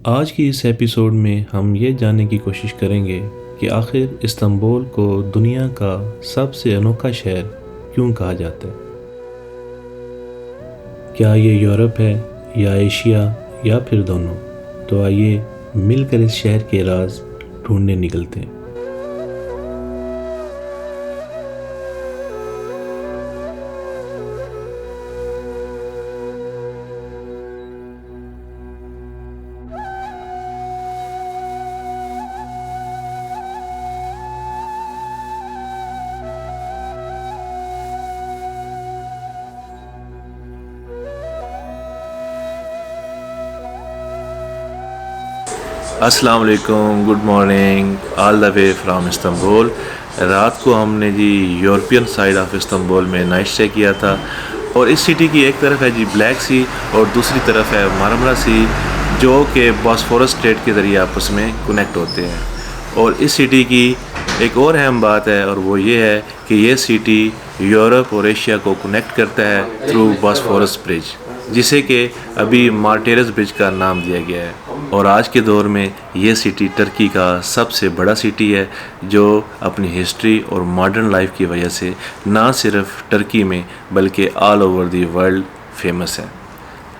आज की इस एपिसोड में हम ये जानने की कोशिश करेंगे कि आखिर इस्तांबुल को दुनिया का सबसे अनोखा शहर क्यों कहा जाता है। क्या ये यूरोप है या एशिया या फिर दोनों? तो आइए मिलकर इस शहर के राज ढूंढने निकलते हैं। अस्सलाम वालेकुम, good morning, all the way from Istanbul. रात को हमने जी यूरोपियन साइड ऑफ इस्तांबुल में नाइट स्टे किया था और इस सिटी की एक तरफ है जी ब्लैक सी और दूसरी तरफ है मारमरा सी, जो कि बॉस्फोरस स्ट्रेट के ज़रिए आपस में कनेक्ट होते हैं। और इस सिटी की एक और अहम बात है और वो ये है कि ये सिटी यूरोप और एशिया को कनेक्ट करता है थ्रू बॉस्फोरस ब्रिज, जिसे कि अभी मार्टेरस ब्रिज का नाम दिया गया है। और आज के दौर में ये सिटी टर्की का सबसे बड़ा सिटी है, जो अपनी हिस्ट्री और मॉडर्न लाइफ की वजह से ना सिर्फ टर्की में बल्कि all over the world famous है।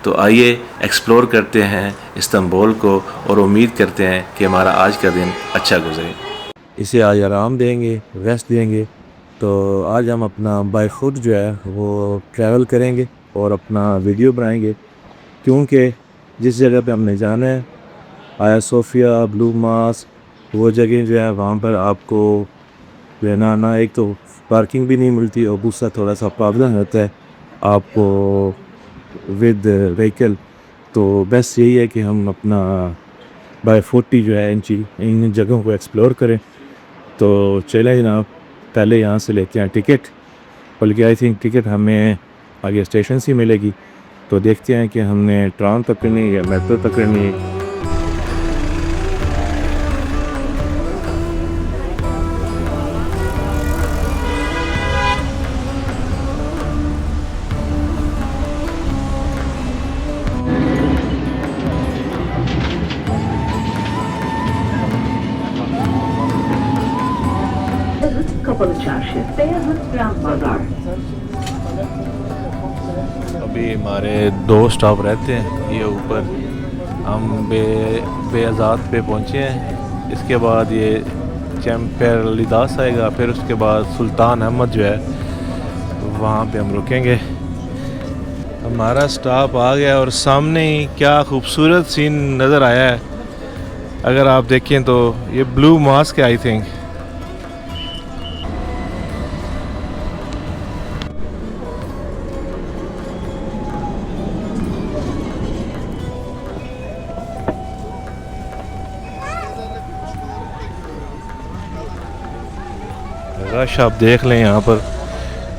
तो आइए एक्सप्लोर करते हैं इस्तांबुल को और उम्मीद करते हैं कि हमारा आज का दिन अच्छा गुजरे। इसे आज आराम देंगे, रेस्ट देंगे। तो आज हम अपना बाय फुट जो है वो ट्रैवल करेंगे और अपना वीडियो बनाएंगे, क्योंकि जिस जगह पे हमने जाना है, आया सोफिया, ब्लू मास्क, वो जगह जो है वहाँ पर आपको जो है ना एक तो पार्किंग भी नहीं मिलती और दूसरा थोड़ा सा प्रॉब्लम होता है आपको विद व्हीकल। तो बेस्ट यही है कि हम अपना बाय फुट ही जो है इन जगहों को एक्सप्लोर करें। तो चले जनाब, पहले यहाँ से लेते हैं टिकट, बल्कि आई थिंक टिकट हमें आगे स्टेशन से मिलेगी। तो देखते हैं कि हमने ट्राम पकड़नी या मेट्रो पकड़नी। Kapalı Çarşı, Beyazıt Grand Bazar. अभी हमारे दो स्टॉप रहते हैं, ये ऊपर हम बेआज़ाद पे पहुँचे हैं। इसके बाद ये चैम्पियर लिदास आएगा, फिर उसके बाद सुल्तान अहमद जो है वहाँ पे हम रुकेंगे। हमारा स्टॉप आ गया और सामने ही क्या खूबसूरत सीन नज़र आया है। अगर आप देखें तो ये ब्लू मास्क है आई थिंक। रश आप देख लें, यहाँ पर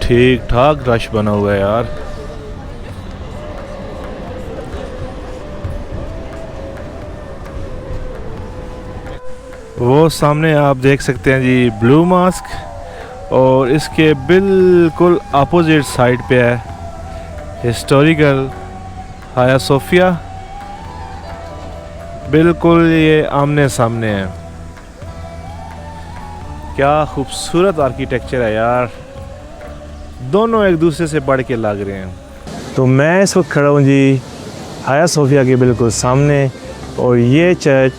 ठीक ठाक रश बना हुआ है यार। वो सामने आप देख सकते हैं जी ब्लू मास्क, और इसके बिल्कुल अपोजिट साइड पे है हिस्टोरिकल हाया सोफिया। बिल्कुल ये आमने सामने है। क्या खूबसूरत आर्किटेक्चर है यार, दोनों एक दूसरे से बढ़ के लग रहे हैं। तो मैं इस वक्त खड़ा हूँ जी हाया सोफिया के बिल्कुल सामने, और ये चर्च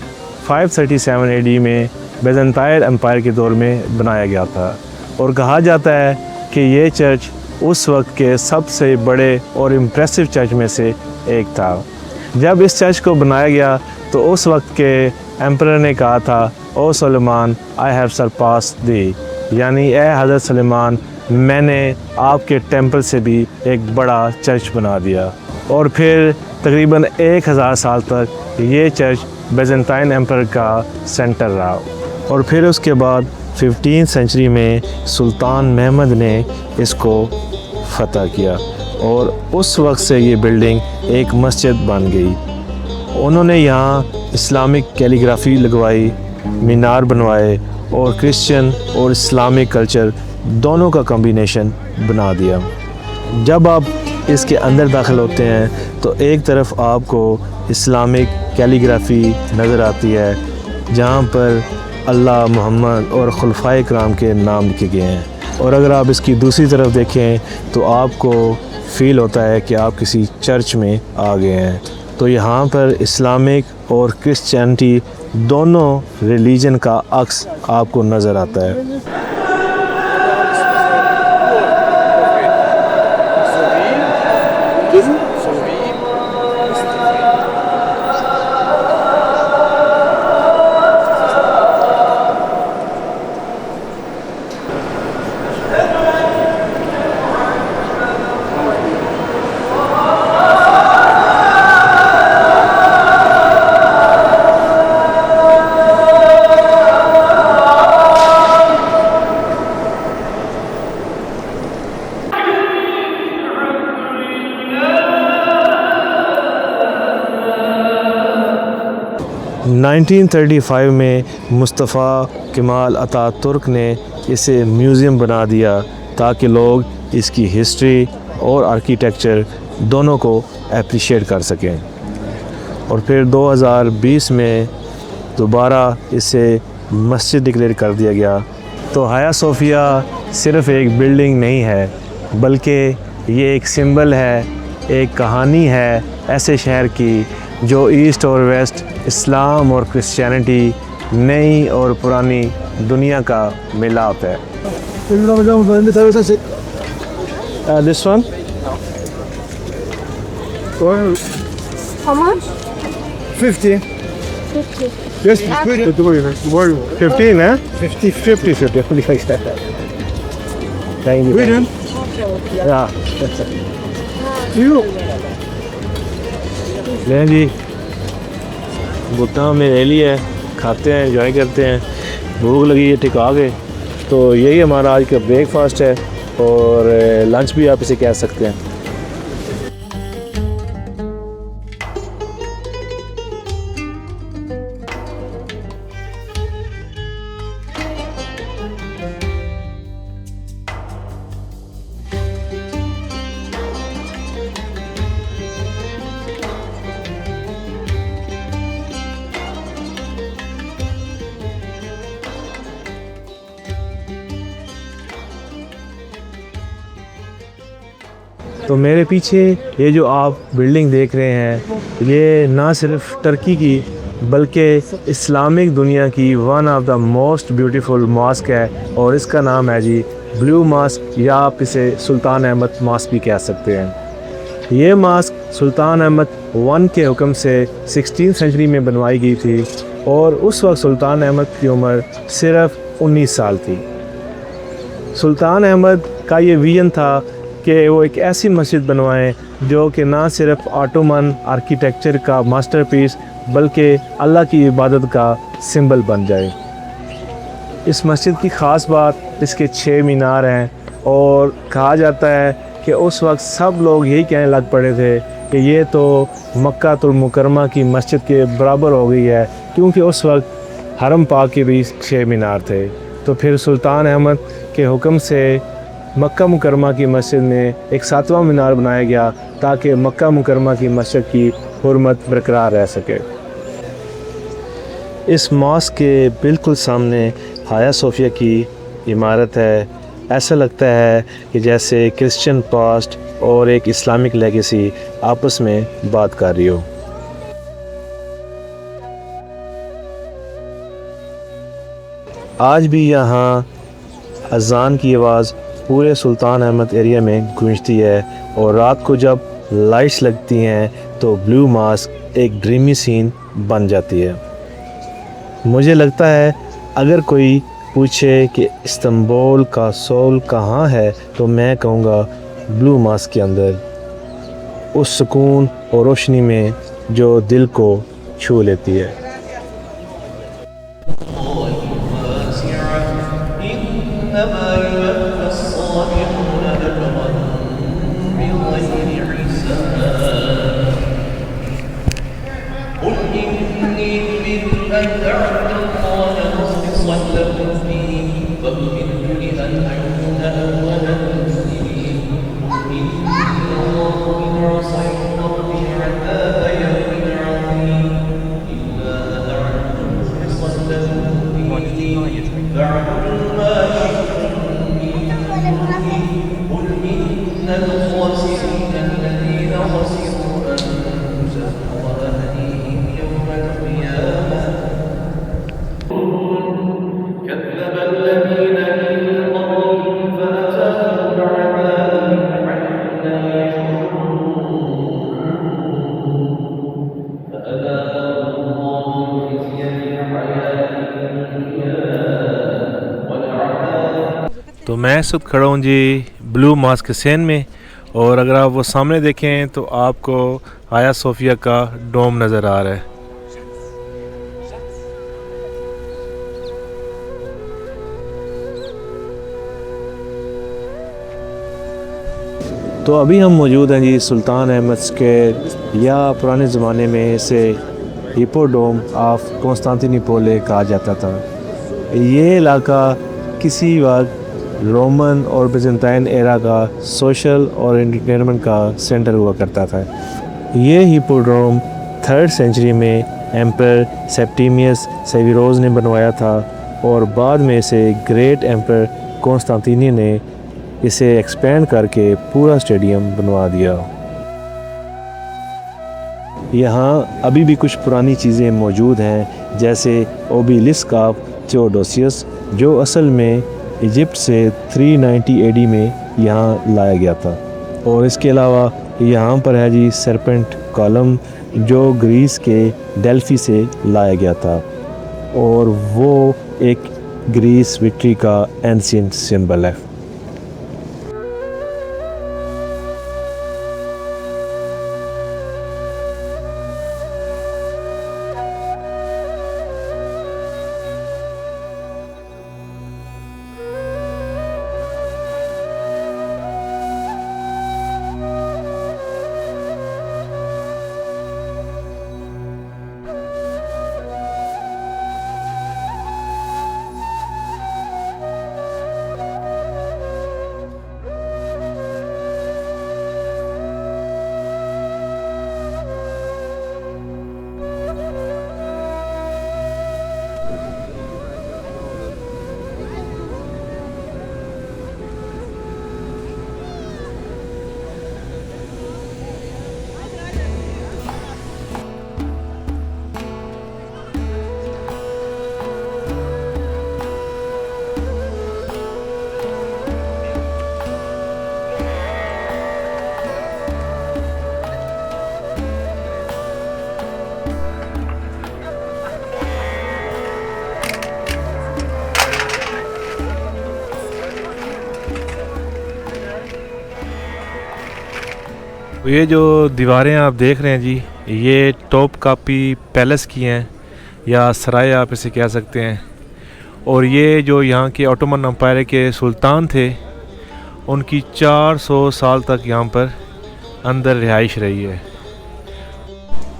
537 एडी में बेज़ंटाइन एम्पायर के दौर में बनाया गया था। और कहा जाता है कि ये चर्च उस वक्त के सबसे बड़े और इम्प्रेसिव चर्च में से एक था। जब इस चर्च को बनाया गया तो उस वक्त के एम्परर ने कहा था, ओ सुलेमान, आई हैव सरपास दी, यानी ए हज़रत सुलेमान, मैंने आपके टेंपल से भी एक बड़ा चर्च बना दिया। और फिर तकरीबन 1000 साल तक ये चर्च बेज़ंटाइन एम्परर का सेंटर रहा। और फिर उसके बाद 15वीं सेंचुरी में सुल्तान महमद ने इसको फ़तह किया और उस वक्त से ये बिल्डिंग एक मस्जिद बन गई। उन्होंने यहाँ इस्लामिक कैलीग्राफी लगवाई, मीनार बनवाए और क्रिश्चियन और इस्लामिक कल्चर दोनों का कॉम्बिनेशन बना दिया। जब आप इसके अंदर दाखिल होते हैं तो एक तरफ आपको इस्लामिक कैलीग्राफी नज़र आती है जहाँ पर अल्लाह, मोहम्मद और खुलफाए कराम के नाम लिखे गए हैं। और अगर आप इसकी दूसरी तरफ देखें तो आपको फ़ील होता है कि आप किसी चर्च में आ गए हैं। तो यहाँ पर इस्लामिक और क्रिश्चियनिटी दोनों रिलीजन का अक्स आपको नज़र आता है। नाइनटीन 1935 में मुस्तफ़ा केमाल अतातुर्क ने इसे म्यूज़ियम बना दिया ताकि लोग इसकी हिस्ट्री और आर्किटेक्चर दोनों को अप्रिशिएट कर सकें। और फिर 2020 में दोबारा इसे मस्जिद डिक्लेयर कर दिया गया। तो हाया सोफिया सिर्फ़ एक बिल्डिंग नहीं है बल्कि ये एक सिंबल है, एक कहानी है ऐसे शहर की जो ईस्ट और वेस्ट, इस्लाम और क्रिश्चियनिटी, नई और पुरानी दुनिया का मिलाप है। This one How much? 50 50. yes 15 है 50 थैंक यू लें जी। भुट्टा हमने ले लिया है, खाते हैं, एंजॉय करते हैं। भूख लगी है, टिका गए। तो यही हमारा आज का ब्रेकफास्ट है और लंच भी आप इसे कह सकते हैं। तो मेरे पीछे ये जो आप बिल्डिंग देख रहे हैं ये ना सिर्फ टर्की की बल्कि इस्लामिक दुनिया की one of the most beautiful mosque है और इसका नाम है जी ब्लू मॉस्क, या आप इसे सुल्तान अहमद मॉस्क भी कह सकते हैं। ये मॉस्क सुल्तान अहमद वन के हुक्म से 16th सेंचुरी में बनवाई गई थी और उस वक्त सुल्तान अहमद की उम्र सिर्फ 19 साल थी। सुल्तान अहमद का ये विजन था कि वो एक ऐसी मस्जिद बनवाएं जो कि ना सिर्फ ऑटोमन आर्किटेक्चर का मास्टरपीस बल्कि अल्लाह की इबादत का सिंबल बन जाए। इस मस्जिद की ख़ास बात इसके 6 मीनार हैं और कहा जाता है कि उस वक्त सब लोग यही कहने लग पड़े थे कि ये तो मक्कातुल मुकरमा की मस्जिद के बराबर हो गई है, क्योंकि उस वक्त हरम पाक के भी 6 मीनार थे। तो फिर सुल्तान अहमद के हुक्म से मक्का मुकरमा की मस्जिद में एक 7वां मीनार बनाया गया ताकि मक्का मुकरमा की मस्जिद की हुर्मत बरकरार रह सके। इस मॉस्क के बिल्कुल सामने हाया सोफिया की इमारत है। ऐसा लगता है कि जैसे क्रिश्चियन पास्ट और एक इस्लामिक लेगेसी आपस में बात कर रही हो। आज भी यहाँ अजान की आवाज़ पूरे सुल्तान अहमद एरिया में गूंजती है और रात को जब लाइट्स लगती हैं तो ब्लू मॉस्क एक ड्रीमी सीन बन जाती है। मुझे लगता है अगर कोई पूछे कि इस्तांबुल का सोल कहाँ है तो मैं कहूँगा ब्लू मॉस्क के अंदर, उस सुकून और रोशनी में जो दिल को छू लेती है। तो मैं इस वक्त खड़ा हूँ जी ब्लू मॉस्क हुसैन में, और अगर आप वो सामने देखें तो आपको आया सोफिया का डोम नज़र आ रहा है। तो अभी हम मौजूद हैं जी सुल्तान अहमद स्क्वायर, या पुराने ज़माने में इसे हिप्पोड्रोम ऑफ कॉन्स्टेंटिनोपल कहा जाता था। ये इलाका किसी वक्त रोमन और बिजेंटाइन एरा का सोशल और एंटरटेनमेंट का सेंटर हुआ करता था। ये हिप्पोड्रोम 3rd सेंचुरी में एम्पर सेप्टिमियस सेवेरोस ने बनवाया था, और बाद में इसे ग्रेट एम्पर कॉन्स्टेंटिन ने इसे एक्सपेंड करके पूरा स्टेडियम बनवा दिया। यहाँ अभी भी कुछ पुरानी चीज़ें मौजूद हैं, जैसे ओबेलिस्क ऑफ थियोडोसियस, जो असल में इजिप्ट से 390 एडी में यहाँ लाया गया था। और इसके अलावा यहाँ पर है जी सरपेंट कॉलम, जो ग्रीस के डेल्फी से लाया गया था, और वो एक ग्रीस विक्ट्री का एंशिएंट सिंबल है। ये जो दीवारें आप देख रहे हैं जी, ये टॉप कापी पैलेस की हैं, या सराय आप इसे कह सकते हैं। और ये जो यहाँ के ऑटोमन एम्पायर के सुल्तान थे, उनकी 400 साल तक यहाँ पर अंदर रिहाइश रही है।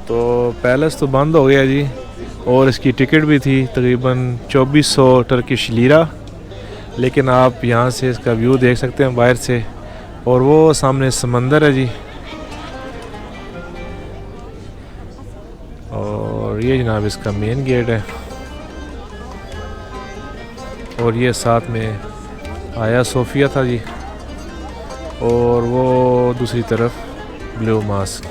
तो पैलेस तो बंद हो गया जी, और इसकी टिकट भी थी तकरीबन 2400 टर्किश लीरा, लेकिन आप यहाँ से इसका व्यू देख सकते हैं बाहर से, और वो सामने समंदर है जी। और ये जनाब इसका मेन गेट है, और ये साथ में आया सोफिया था जी, और वो दूसरी तरफ ब्लू मॉस्क।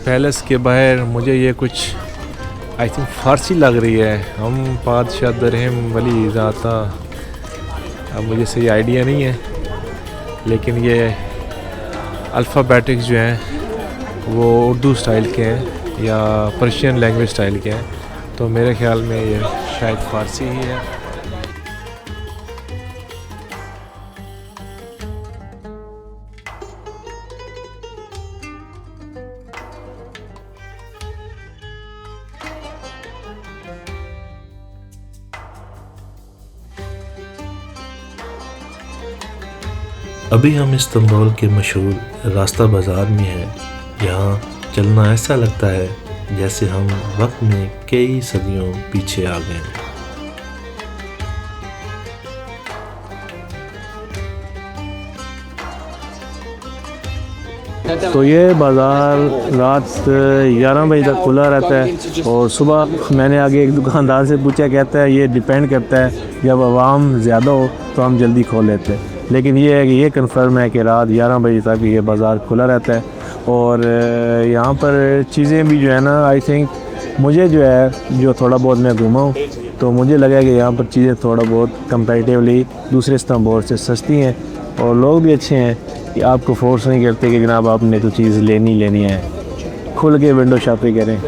पैलेस के बाहर मुझे ये कुछ आई थिंक फारसी लग रही है, हम पादशाह दरहम वली ज़ाता, अब मुझे सही आइडिया नहीं है, लेकिन ये अल्फ़ाबेटिक्स जो हैं वो उर्दू स्टाइल के हैं या पर्शियन लैंग्वेज स्टाइल के हैं, तो मेरे ख्याल में ये शायद फ़ारसी ही है। अभी हम इस्तांबुल के मशहूर रास्ता बाज़ार में हैं। यहाँ चलना ऐसा लगता है जैसे हम वक्त में कई सदियों पीछे आ गए हैं। तो ये बाज़ार रात 11 बजे तक खुला रहता है, और सुबह मैंने आगे एक दुकानदार से पूछा, कहता है ये डिपेंड करता है, जब आवाम ज़्यादा हो तो हम जल्दी खोल लेते हैं, लेकिन ये है कि ये कंफर्म है कि रात 11 बजे तक ये बाज़ार खुला रहता है। और यहाँ पर चीज़ें भी जो है ना, आई थिंक मुझे जो है, जो थोड़ा बहुत मैं घूमा हूँ, तो मुझे लगा कि यहाँ पर चीज़ें थोड़ा बहुत कंपैरेटिवली दूसरे इस्तांबुल से सस्ती हैं, और लोग भी अच्छे हैं। कि आपको फोर्स नहीं करते कि जनाब आपने तो चीज़ लेनी है, खुल के विंडो शॉपिंग करें।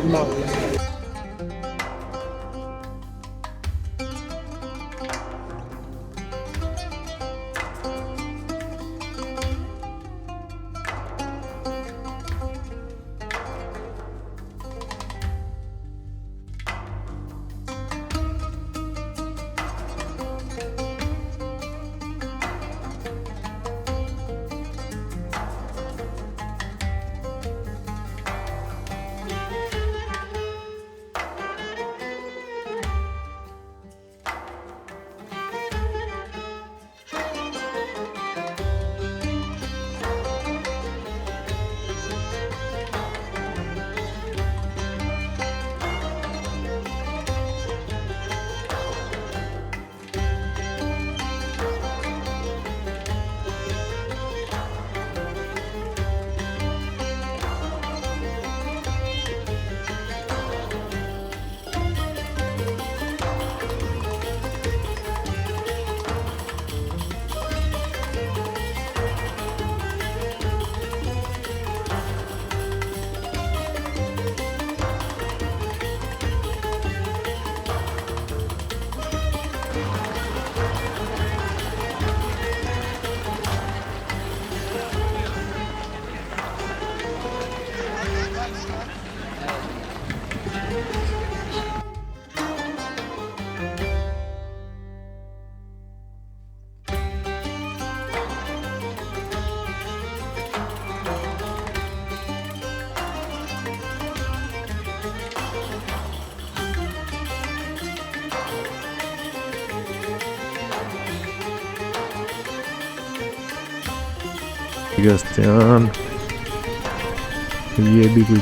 ये भी कोई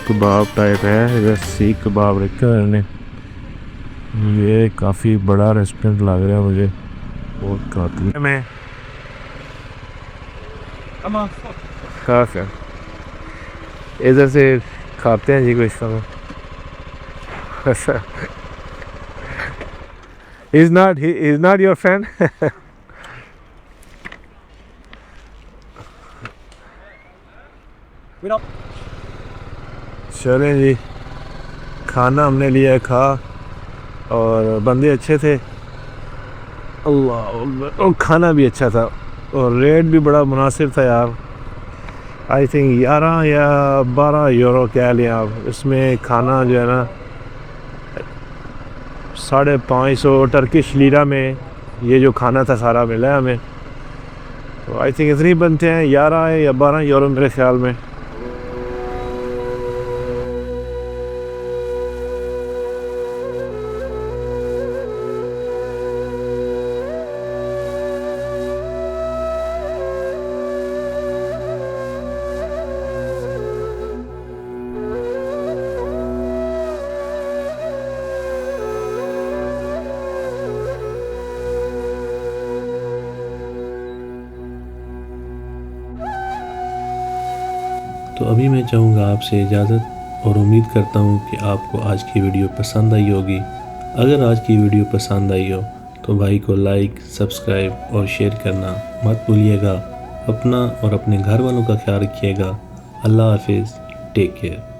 कबाब टाइप है, इधर सीख कबाब रखा है इन्होंने। ये काफ़ी बड़ा रेस्टोरेंट लग रहा है मुझे, बहुत काफ़ी में खास है। इधर से खाते हैं जी कोई समय। He's not your friend? चलें जी, खाना हमने लिया खा और बंदे अच्छे थे, अल्लाह, और खाना भी अच्छा था और रेट भी बड़ा मुनासिब था यार। आई थिंक 11 या 12 यूरो क्या लिया आप। इसमें खाना जो है ना 550 टर्किश लीरा में ये जो खाना था सारा मिला है हमें। तो आई थिंक इतनी बनते हैं 11 या 12 यूरो मेरे ख्याल में। तो अभी मैं चाहूँगा आपसे इजाज़त और उम्मीद करता हूँ कि आपको आज की वीडियो पसंद आई होगी। अगर आज की वीडियो पसंद आई हो तो भाई को लाइक, सब्सक्राइब और शेयर करना मत भूलिएगा। अपना और अपने घर वालों का ख्याल रखिएगा। अल्लाह हाफिज़, टेक केयर।